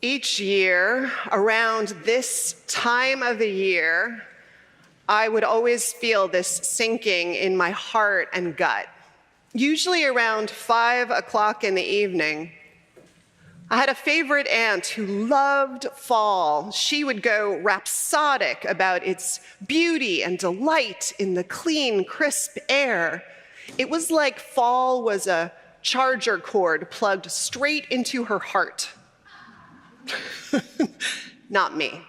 Each year, around this time of the year, I would always feel this sinking in my heart and gut. Usually around 5 o'clock in the evening, I had a favorite aunt who loved fall. She would go rhapsodic about its beauty and delight in the clean, crisp air. It was like fall was a charger cord plugged straight into her heart. Not me.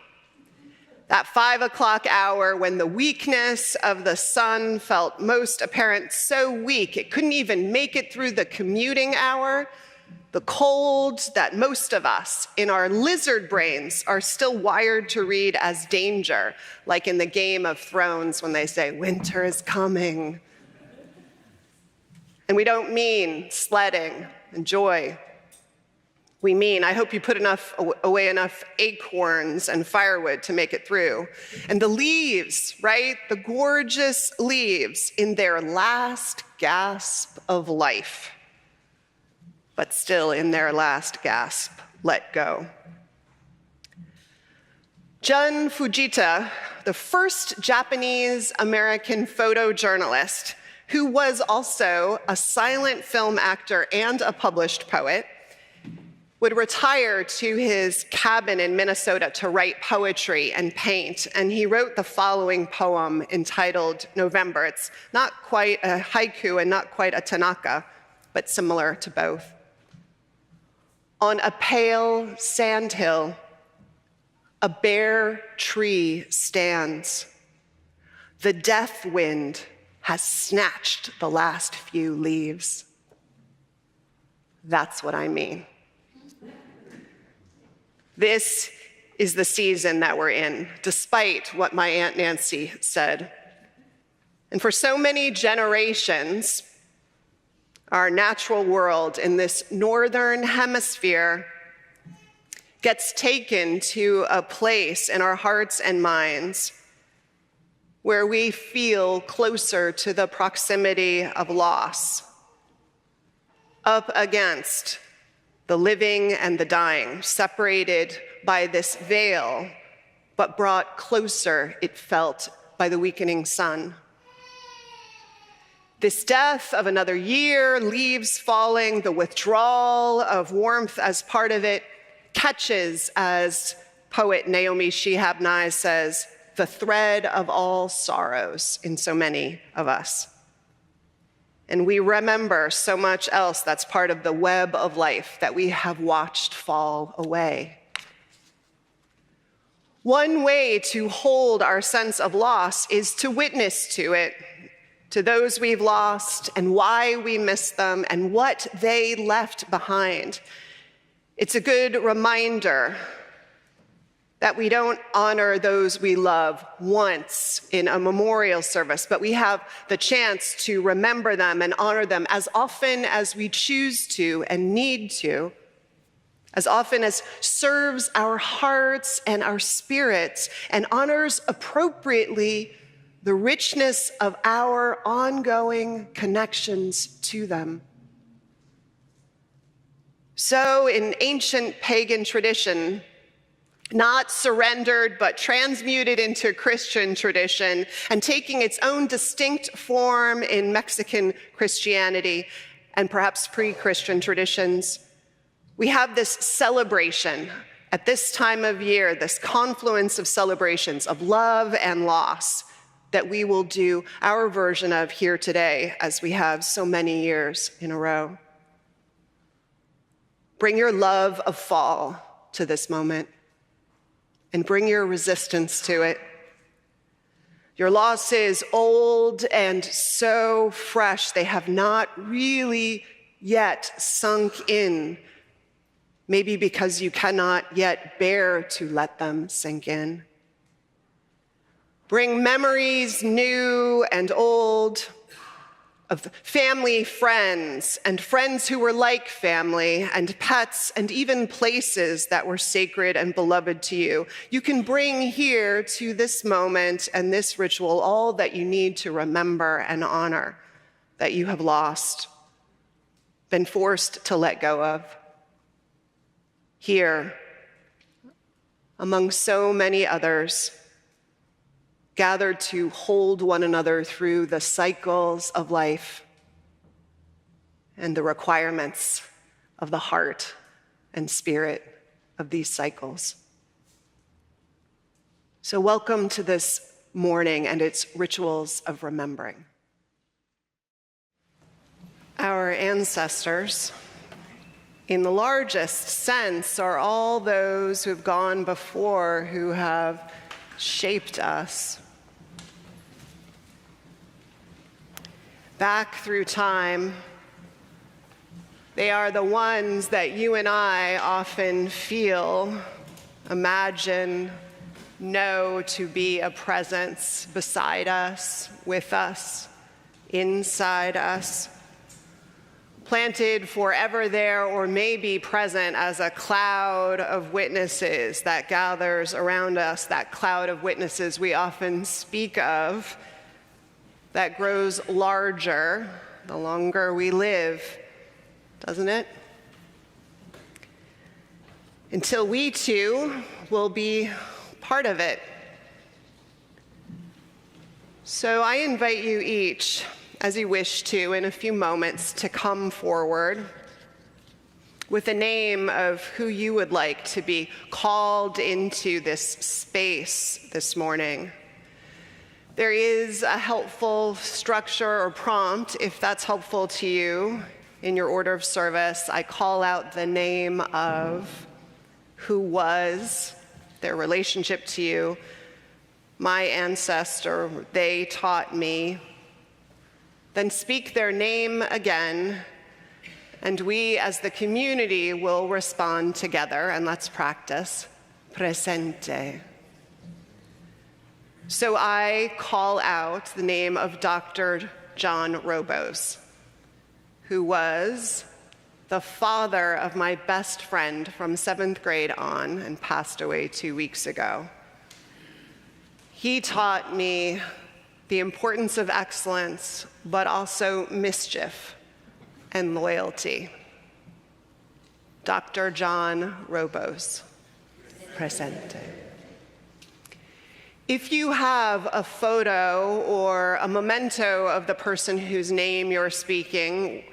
That 5 o'clock hour when the weakness of the sun felt most apparent, so weak it couldn't even make it through the commuting hour, the cold that most of us in our lizard brains are still wired to read as danger, like in the Game of Thrones when they say, "Winter is coming." And we don't mean sledding and joy. We mean, I hope you put away enough acorns and firewood to make it through. And the leaves, right? The gorgeous leaves in their last gasp of life, but still in their last gasp, let go. Jun Fujita, the first Japanese-American photojournalist, who was also a silent film actor and a published poet, would retire to his cabin in Minnesota to write poetry and paint, and he wrote the following poem entitled November. It's not quite a haiku and not quite a tanaka, but similar to both. On a pale sandhill, a bare tree stands. The death wind has snatched the last few leaves. That's what I mean. This is the season that we're in, despite what my Aunt Nancy said. And for so many generations, our natural world in this northern hemisphere gets taken to a place in our hearts and minds where we feel closer to the proximity of loss, up against the living and the dying, separated by this veil, but brought closer, it felt, by the weakening sun. This death of another year, leaves falling, the withdrawal of warmth as part of it, catches, as poet Naomi Shihab Nye says, the thread of all sorrows in so many of us. And we remember so much else that's part of the web of life that we have watched fall away. One way to hold our sense of loss is to witness to it, to those we've lost and why we miss them and what they left behind. It's a good reminder that we don't honor those we love once in a memorial service, but we have the chance to remember them and honor them as often as we choose to and need to, as often as serves our hearts and our spirits and honors appropriately the richness of our ongoing connections to them. So in ancient pagan tradition, not surrendered, but transmuted into Christian tradition and taking its own distinct form in Mexican Christianity and perhaps pre-Christian traditions, we have this celebration at this time of year, this confluence of celebrations of love and loss that we will do our version of here today, as we have so many years in a row. Bring your love of fall to this moment, and bring your resistance to it. Your loss is old and so fresh, they have not really yet sunk in, maybe because you cannot yet bear to let them sink in. Bring memories new and old of family, friends, and friends who were like family, and pets, and even places that were sacred and beloved to you. You can bring here to this moment and this ritual all that you need to remember and honor that you have lost, been forced to let go of. Here, among so many others, gathered to hold one another through the cycles of life and the requirements of the heart and spirit of these cycles. So welcome to this morning and its rituals of remembering. Our ancestors, in the largest sense, are all those who have gone before, who have shaped us. Back through time, they are the ones that you and I often feel, imagine, know to be a presence beside us, with us, inside us, planted forever there or maybe present as a cloud of witnesses that gathers around us, that cloud of witnesses we often speak of, that grows larger the longer we live, doesn't it? Until we too will be part of it. So I invite you each, as you wish to, in a few moments, to come forward with a name of who you would like to be called into this space this morning. There is a helpful structure or prompt, if that's helpful to you, in your order of service. I call out the name of who was, their relationship to you, my ancestor, they taught me. Then speak their name again, and we as the community will respond together, and let's practice. Presente. So I call out the name of Dr. John Robos, who was the father of my best friend from 7th grade on and passed away 2 weeks ago. He taught me the importance of excellence, but also mischief and loyalty. Dr. John Robos. Presente. If you have a photo or a memento of the person whose name you're speaking,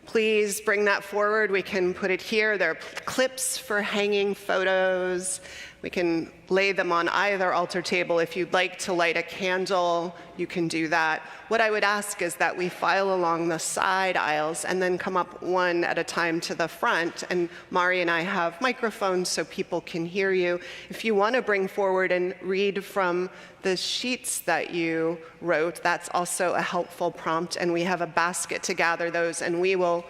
please bring that forward. We can put it here. There are clips for hanging photos. We can lay them on either altar table. If you'd like to light a candle, you can do that. What I would ask is that we file along the side aisles and then come up one at a time to the front. And Mari and I have microphones so people can hear you. If you want to bring forward and read from the sheets that you wrote, that's also a helpful prompt. And we have a basket to gather those, and we will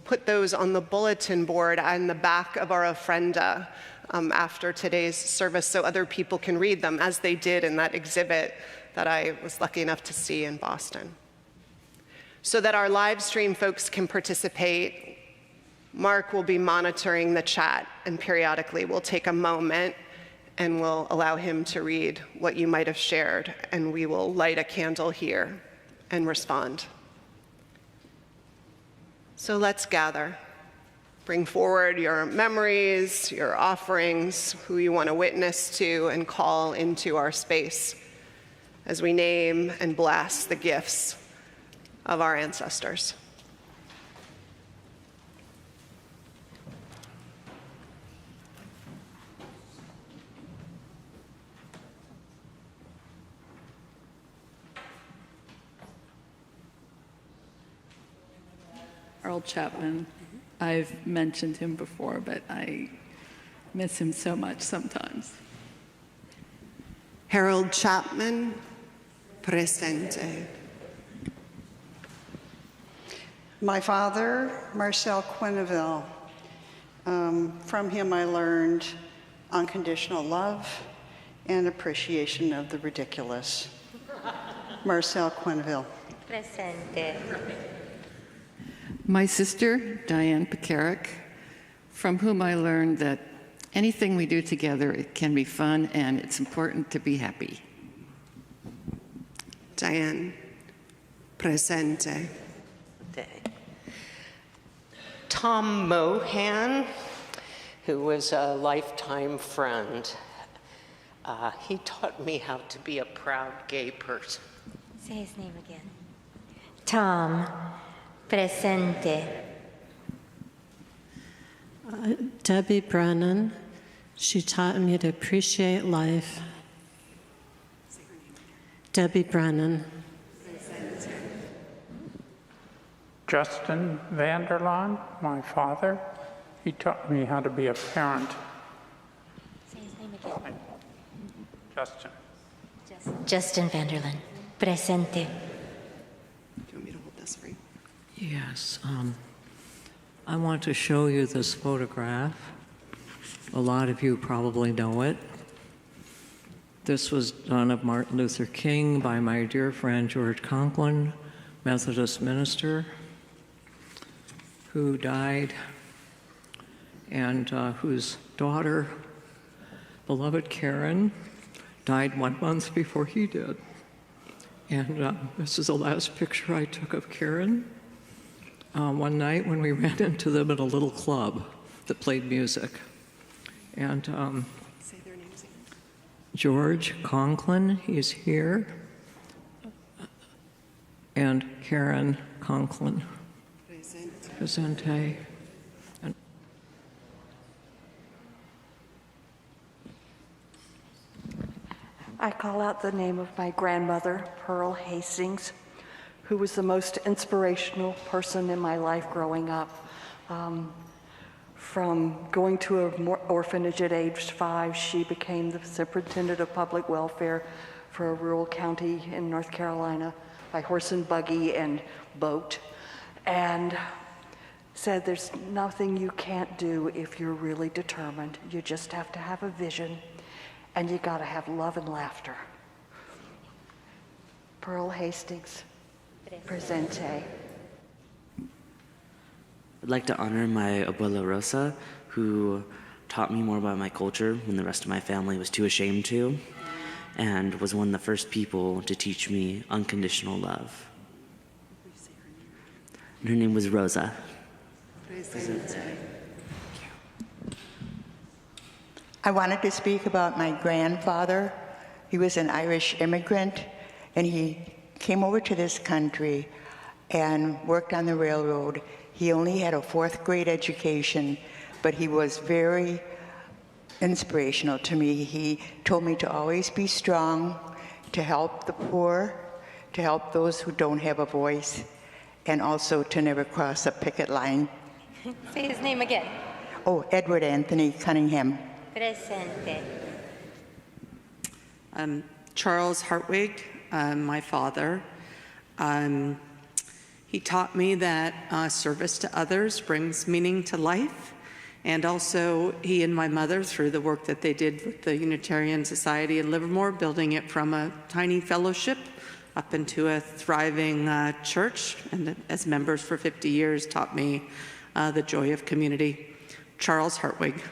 put those on the bulletin board on the back of our ofrenda after today's service so other people can read them, as they did in that exhibit that I was lucky enough to see in Boston. So that our live stream folks can participate, Mark will be monitoring the chat, and periodically we'll take a moment and we'll allow him to read what you might have shared, and we will light a candle here and respond. So let's gather. Bring forward your memories, your offerings, who you want to witness to and call into our space as we name and bless the gifts of our ancestors. Harold Chapman. I've mentioned him before, but I miss him so much sometimes. Harold Chapman, presente. My father, Marcel Quenneville. From him I learned unconditional love and appreciation of the ridiculous. Marcel Quenneville. Presente. My sister, Diane Pekarik, from whom I learned that anything we do together, it can be fun and it's important to be happy. Diane, presente. Tom Mohan, who was a lifetime friend. He taught me how to be a proud gay person. Say his name again. Tom. Presente. Debbie Brennan. She taught me to appreciate life. Debbie Brennan. Justin Vanderlaan, my father. He taught me how to be a parent. Say his name again. Justin. Justin Vanderland. Presente. Do you want me to hold this for you? Yes. I want to show you this photograph. A lot of you probably know it. This was done of Martin Luther King by my dear friend George Conklin, Methodist minister, who died and whose daughter, beloved Karen, died 1 month before he did. And this is the last picture I took of Karen one night when we ran into them at a little club that played music. And Say their names again. George Conklin, he's here, and Karen Conklin. Presente. I call out the name of my grandmother, Pearl Hastings, who was the most inspirational person in my life growing up. From going to an orphanage at age 5, she became the superintendent of public welfare for a rural county in North Carolina by horse and buggy and boat, and said there's nothing you can't do if you're really determined. You just have to have a vision, and you gotta have love and laughter. Pearl Hastings, Presente. I'd like to honor my abuela Rosa, who taught me more about my culture when the rest of my family was too ashamed to, and was one of the first people to teach me unconditional love. And her name was Rosa. I wanted to speak about my grandfather. He was an Irish immigrant, and he came over to this country and worked on the railroad. He only had a 4th grade education, but he was very inspirational to me. He told me to always be strong, to help the poor, to help those who don't have a voice, and also to never cross a picket line. Say his name again. Oh, Edward Anthony Cunningham. Presente. Charles Hartwig, my father. He taught me that service to others brings meaning to life. And also, he and my mother, through the work that they did with the Unitarian Society in Livermore, building it from a tiny fellowship up into a thriving church, and as members for 50 years, taught me the joy of community. Charles Hartwig.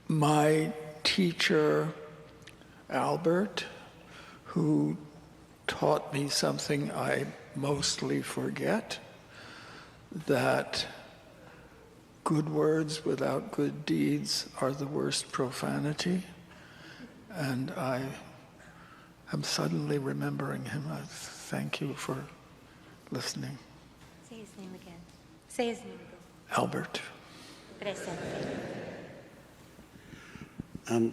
My teacher, Albert, who taught me something I mostly forget, that good words without good deeds are the worst profanity. And I am suddenly remembering him. I thank you for listening. Say his name again. Say his name again. Albert. Presente.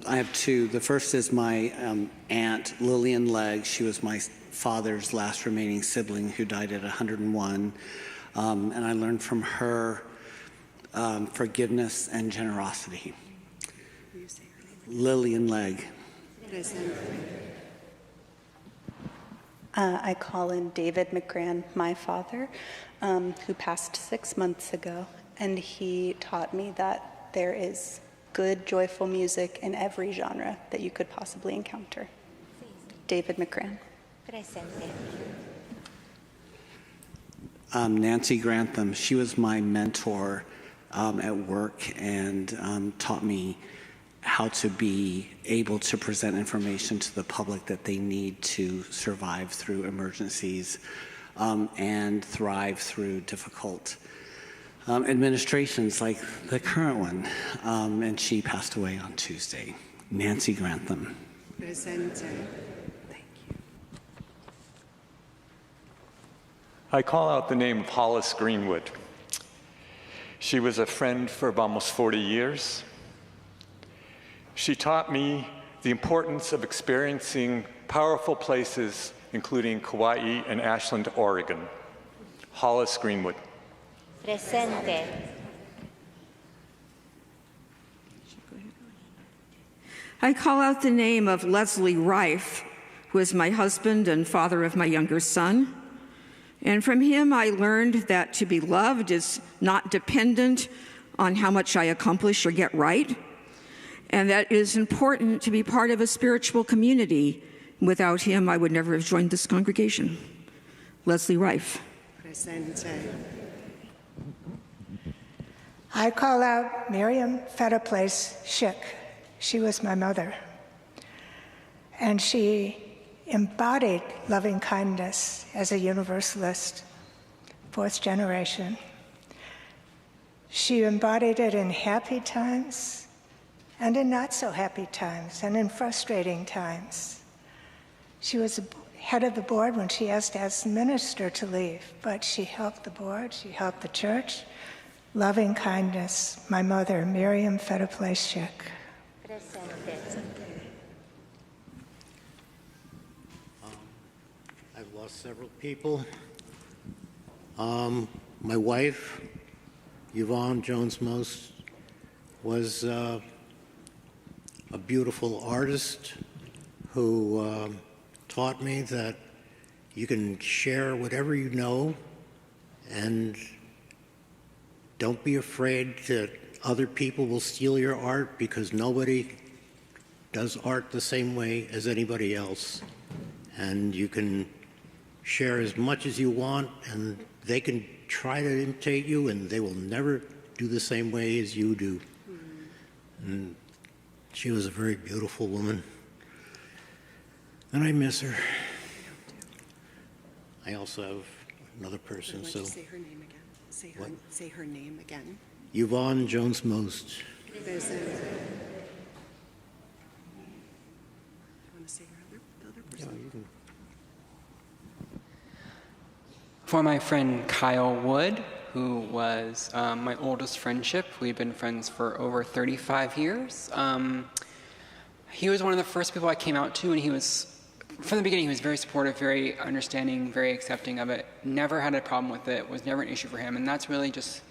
I have two. The first is my aunt, Lillian Legg. She was my father's last remaining sibling who died at 101. And I learned from her forgiveness and generosity. Will you say her name? Lillian Legg. I call in David McGran, my father, who passed 6 months ago, and he taught me that there is good, joyful music in every genre that you could possibly encounter. David McGran. Presente. Nancy Grantham. She was my mentor at work and taught me how to be able to present information to the public that they need to survive through emergencies and thrive through difficult administrations like the current one, and she passed away on Tuesday. Nancy Grantham. Presente. I call out the name of Hollis Greenwood. She was a friend for almost 40 years. She taught me the importance of experiencing powerful places, including Kauai and Ashland, Oregon. Hollis Greenwood. Presente. I call out the name of Leslie Rife, who is my husband and father of my younger son. And from him, I learned that to be loved is not dependent on how much I accomplish or get right, and that it is important to be part of a spiritual community. Without him, I would never have joined this congregation. Leslie Rife. Presente. I call out Miriam Fetterplace Schick. She was my mother, and she embodied loving kindness as a Universalist, fourth generation. She embodied it in happy times and in not so happy times and in frustrating times. She was head of the board when she asked as minister to leave, but she helped the board, she helped the church. Loving kindness, my mother, Miriam Fetterplace Schick. I've lost several people. My wife, Yvonne Jones-Most, was a beautiful artist who taught me that you can share whatever you know, and don't be afraid that other people will steal your art, because nobody does art the same way as anybody else. And you can share as much as you want, and they can try to imitate you, and they will never do the same way as you do. And she was a very beautiful woman, and I miss her. I also have another person. Would so you say her name again? Say her name again. Yvonne Jones-Most. Presente. You want to say her other person? Yeah, you can. For my friend Kyle Wood, who was my oldest friendship. We've been friends for over 35 years. He was one of the first people I came out to, and he was, from the beginning, he was very supportive, very understanding, very accepting of it, never had a problem with it, was never an issue for him. And that's really just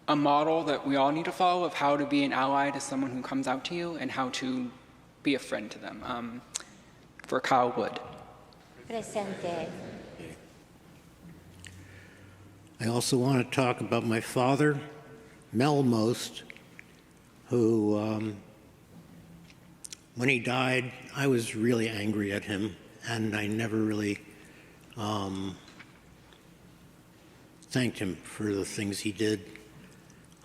a model that we all need to follow of how to be an ally to someone who comes out to you and how to be a friend to them. For Kyle Wood. Presente. I also want to talk about my father, Mel Most, who, when he died, I was really angry at him, and I never really thanked him for the things he did.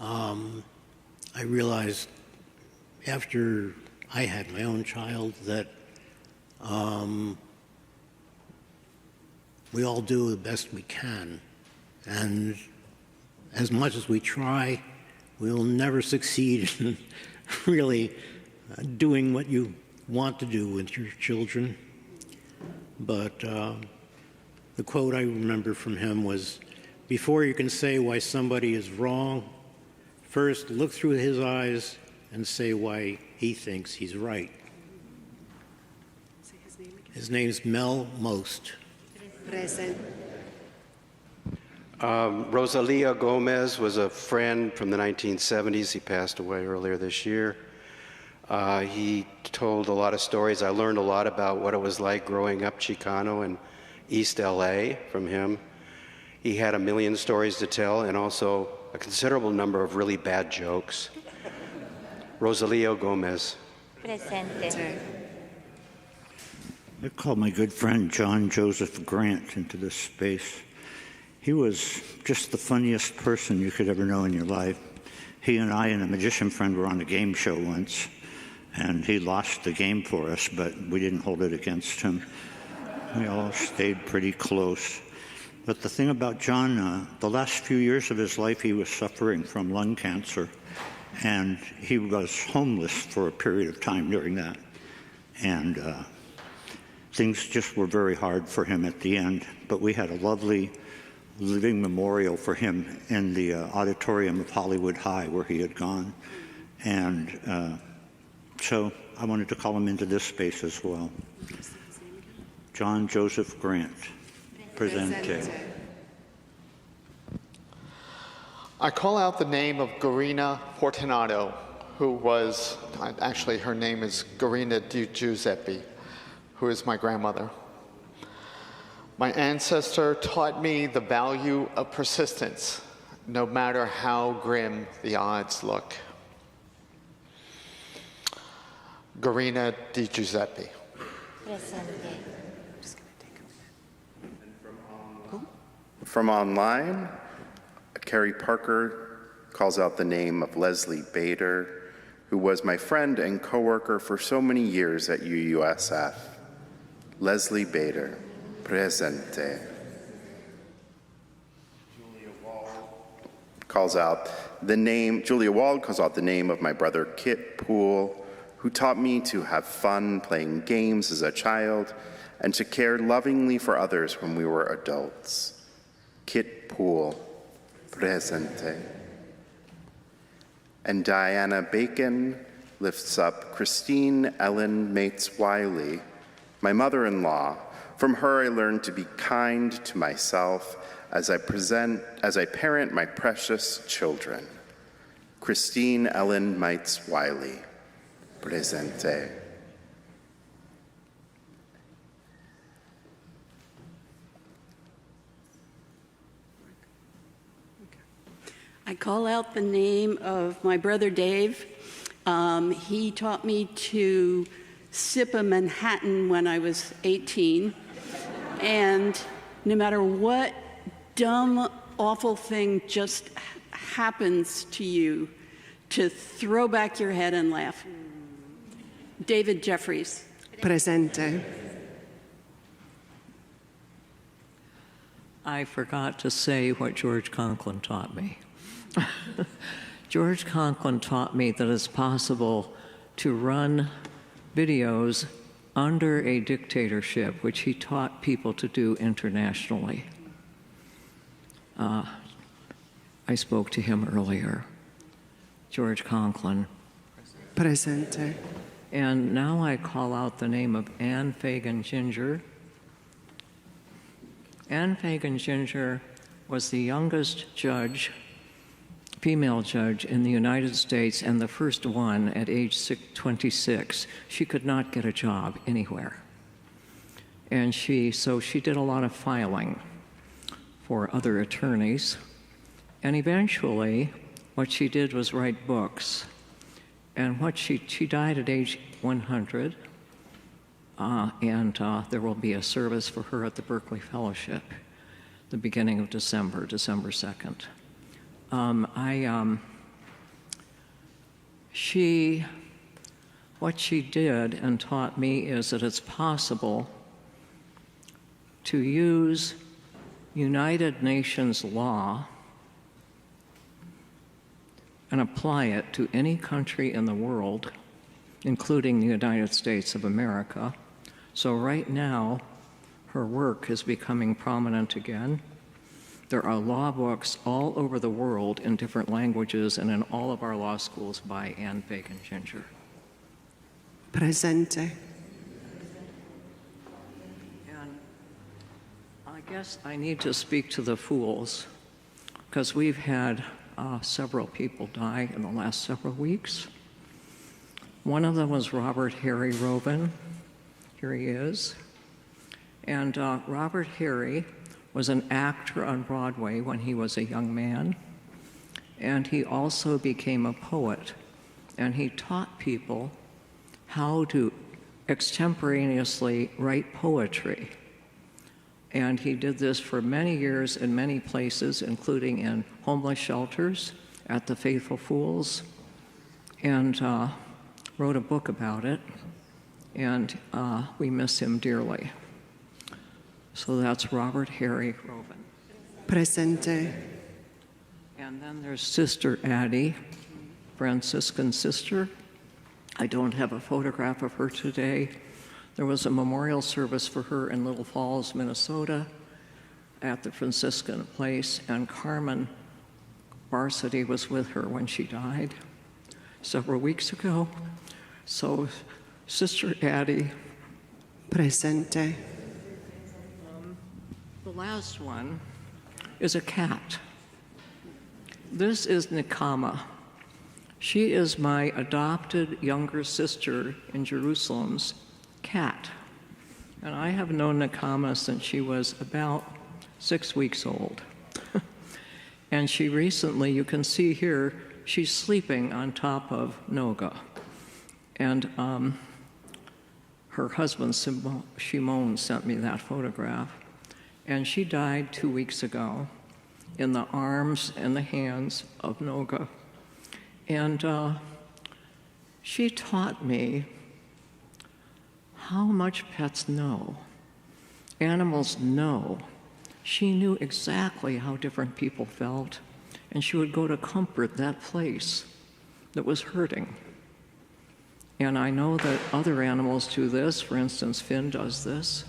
I realized after I had my own child that we all do the best we can. And as much as we try, we'll never succeed in really doing what you want to do with your children. But the quote I remember from him was, "Before you can say why somebody is wrong, first look through his eyes and say why he thinks he's right." Say his name again. His name's Mel Most. Present. Rosalía Gomez was a friend from the 1970s. He passed away earlier this year. He told a lot of stories. I learned a lot about what it was like growing up Chicano in East LA from him. He had a million stories to tell and also a considerable number of really bad jokes. Rosalía Gomez. Presente. I called my good friend John Joseph Grant into this space. He was just the funniest person you could ever know in your life. He and I and a magician friend were on a game show once, and he lost the game for us, but we didn't hold it against him. We all stayed pretty close. But the thing about John, the last few years of his life, he was suffering from lung cancer, and he was homeless for a period of time during that. And things just were very hard for him at the end. But we had a lovely living memorial for him in the auditorium of Hollywood High, where he had gone. And so I wanted to call him into this space as well. John Joseph Grant. Presente. I call out the name of Garina Fortunato, who was, actually her name is Garina Di Giuseppe, who is my grandmother. My ancestor taught me the value of persistence, no matter how grim the odds look. Garina Di Giuseppe. Presente. From online, Carrie Parker calls out the name of Leslie Bader, who was my friend and coworker for so many years at UUSF. Leslie Bader, presente. Julia Wald calls out the name of my brother Kit Poole, who taught me to have fun playing games as a child and to care lovingly for others when we were adults. Kit Poole, presente. And Diana Bacon lifts up Christine Ellen Mates Wiley, my mother-in-law. From her I learned to be kind to myself as I parent my precious children. Christine Ellen Mates Wiley, presente. I call out the name of my brother Dave. He taught me to sip a Manhattan when I was 18. And no matter what dumb, awful thing just happens to you, to throw back your head and laugh. David Jeffries. Presente. I forgot to say what George Conklin taught me. George Conklin taught me that it's possible to run videos under a dictatorship, which he taught people to do internationally. I spoke to him earlier. George Conklin. Presente. And now I call out the name of Anne Fagan Ginger. Anne Fagan Ginger was the youngest judge, female judge in the United States, and the first one at age 26. She could not get a job anywhere. And so she did a lot of filing for other attorneys. And eventually, what she did was write books. And she died at age 100. And there will be a service for her at the Berkeley Fellowship, the beginning of December 2nd. What she did and taught me is that it's possible to use United Nations law and apply it to any country in the world, including the United States of America. So right now, her work is becoming prominent again. There are law books all over the world in different languages and in all of our law schools by Anne Fagan Ginger. Presente. And I guess I need to speak to the fools, because we've had several people die in the last several weeks. One of them was Robert Harry Robin. Here he is. And Robert Harry was an actor on Broadway when he was a young man. And he also became a poet. And he taught people how to extemporaneously write poetry. And he did this for many years in many places, including in homeless shelters, at the Faithful Fools, and wrote a book about it. And we miss him dearly. So that's Robert Harry Robin. Presente. And then there's Sister Addie, Franciscan sister. I don't have a photograph of her today. There was a memorial service for her in Little Falls, Minnesota, at the Franciscan place, and Carmen Varsity was with her when she died several weeks ago. So, Sister Addie. Presente. The last one is a cat. This is Nikama. She is my adopted younger sister in Jerusalem's cat. And I have known Nikama since she was about 6 weeks old. And she recently, you can see here, she's sleeping on top of Noga. And her husband, Shimon, sent me that photograph. And she died 2 weeks ago in the arms and the hands of Noga. And she taught me how much pets know. Animals know. She knew exactly how different people felt, and she would go to comfort that place that was hurting. And I know that other animals do this. For instance, Finn does this.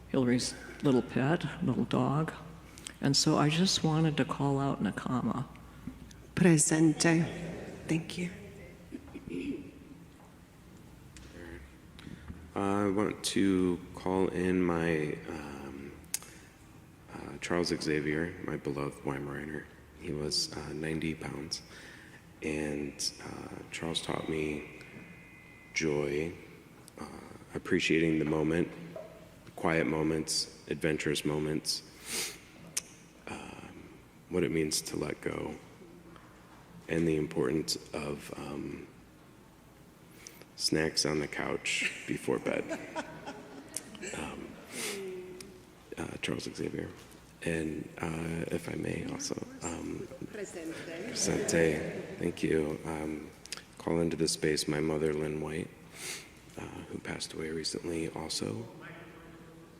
Hillary's little pet, little dog. And so I just wanted to call out Nikama. Presente. Thank you. I want to call in my Charles Xavier, my beloved Weimaraner. He was 90 pounds. And Charles taught me joy, appreciating the moment, quiet moments, adventurous moments, what it means to let go, and the importance of snacks on the couch before bed. Charles Xavier. And if I may also, Presente, thank you. Call into this space my mother, Lynn White, who passed away recently also.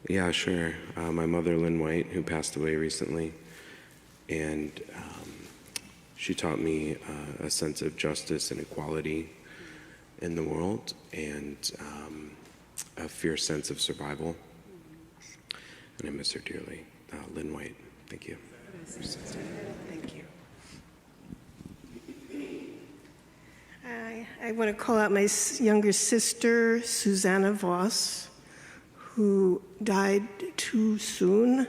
Yeah, sure. My mother, Lynn White, who passed away recently. And she taught me a sense of justice and equality in the world, and a fierce sense of survival. And I miss her dearly. Lynn White, thank you. Thank you. I want to call out my younger sister, Susanna Voss, who died too soon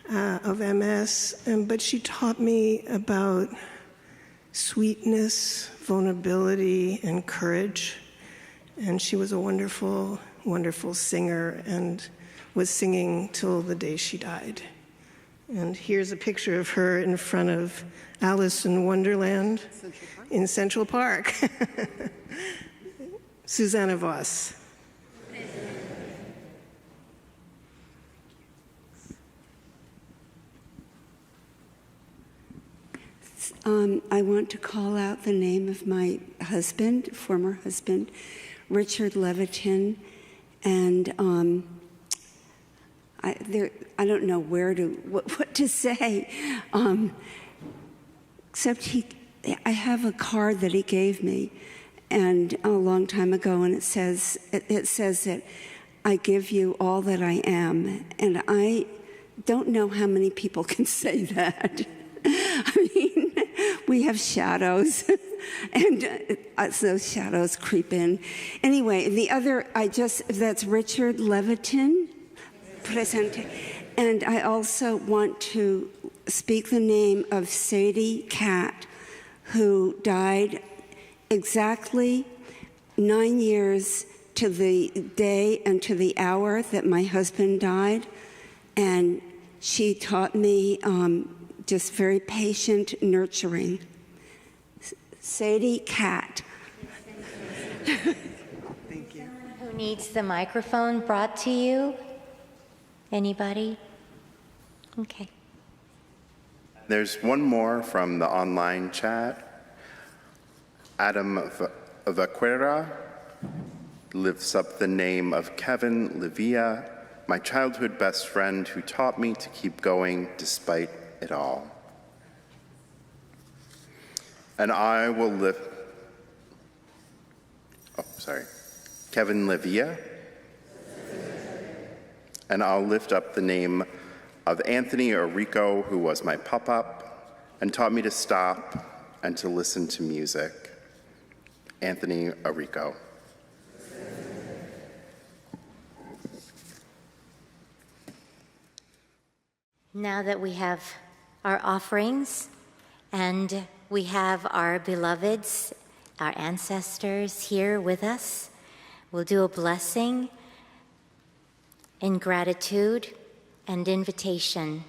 of MS, but she taught me about sweetness, vulnerability, and courage. And she was a wonderful, wonderful singer and was singing till the day she died. And here's a picture of her in front of Alice in Wonderland in Central Park. Susanna Voss. I want to call out the name of my husband, former husband, Richard Levitin, and I don't know what to say, except I have a card that he gave me, and a long time ago, and it says that I give you all that I am, and I don't know how many people can say that. I mean, we have shadows, and those shadows creep in. Anyway, the other, that's Richard Levitin, Presente. And I also want to speak the name of Sadie Cat, who died exactly 9 years to the day and to the hour that my husband died. And she taught me just very patient nurturing. Sadie Cat. Thank you. Who needs the microphone brought to you? Anybody? Okay. There's one more from the online chat. Adam Vaquera lifts up the name of Kevin Livia, my childhood best friend who taught me to keep going despite it all. And I will lift, Kevin Livia. And I'll lift up the name of Anthony Orico, who was my pop-up and taught me to stop and to listen to music. Anthony Orico. Now that we have our offerings and we have our beloveds, our ancestors here with us, we'll do a blessing in gratitude and invitation.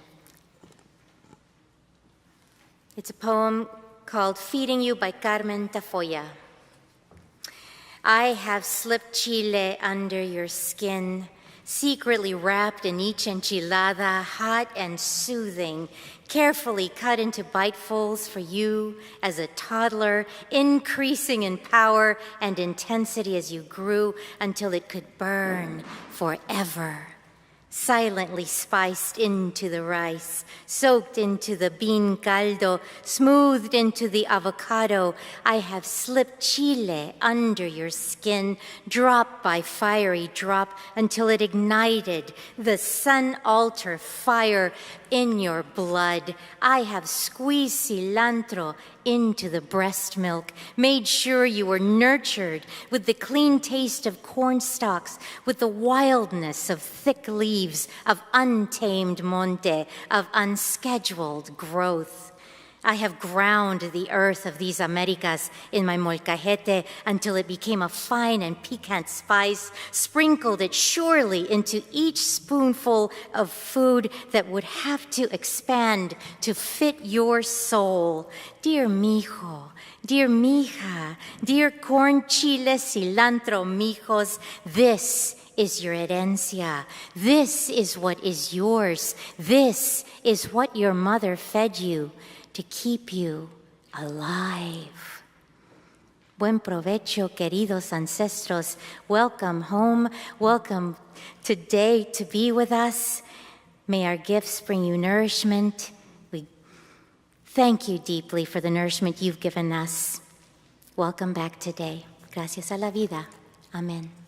It's a poem called Feeding You by Carmen Tafolla. I have slipped chile under your skin, secretly wrapped in each enchilada, hot and soothing, carefully cut into bitefuls for you as a toddler, increasing in power and intensity as you grew until it could burn forever. Silently spiced into the rice, soaked into the bean caldo, smoothed into the avocado, I have slipped chile under your skin, drop by fiery drop, until it ignited the sun altar fire in your blood. I have squeezed cilantro into the breast milk, made sure you were nurtured with the clean taste of corn stalks, with the wildness of thick leaves, of untamed monte, of unscheduled growth. I have ground the earth of these Americas in my molcajete until it became a fine and piquant spice, sprinkled it surely into each spoonful of food that would have to expand to fit your soul. Dear mijo, dear mija, dear corn, chile, cilantro, mijos, this is your herencia. This is what is yours. This is what your mother fed you to keep you alive. Buen provecho, queridos ancestros. Welcome home. Welcome today to be with us. May our gifts bring you nourishment. We thank you deeply for the nourishment you've given us. Welcome back today. Gracias a la vida. Amen.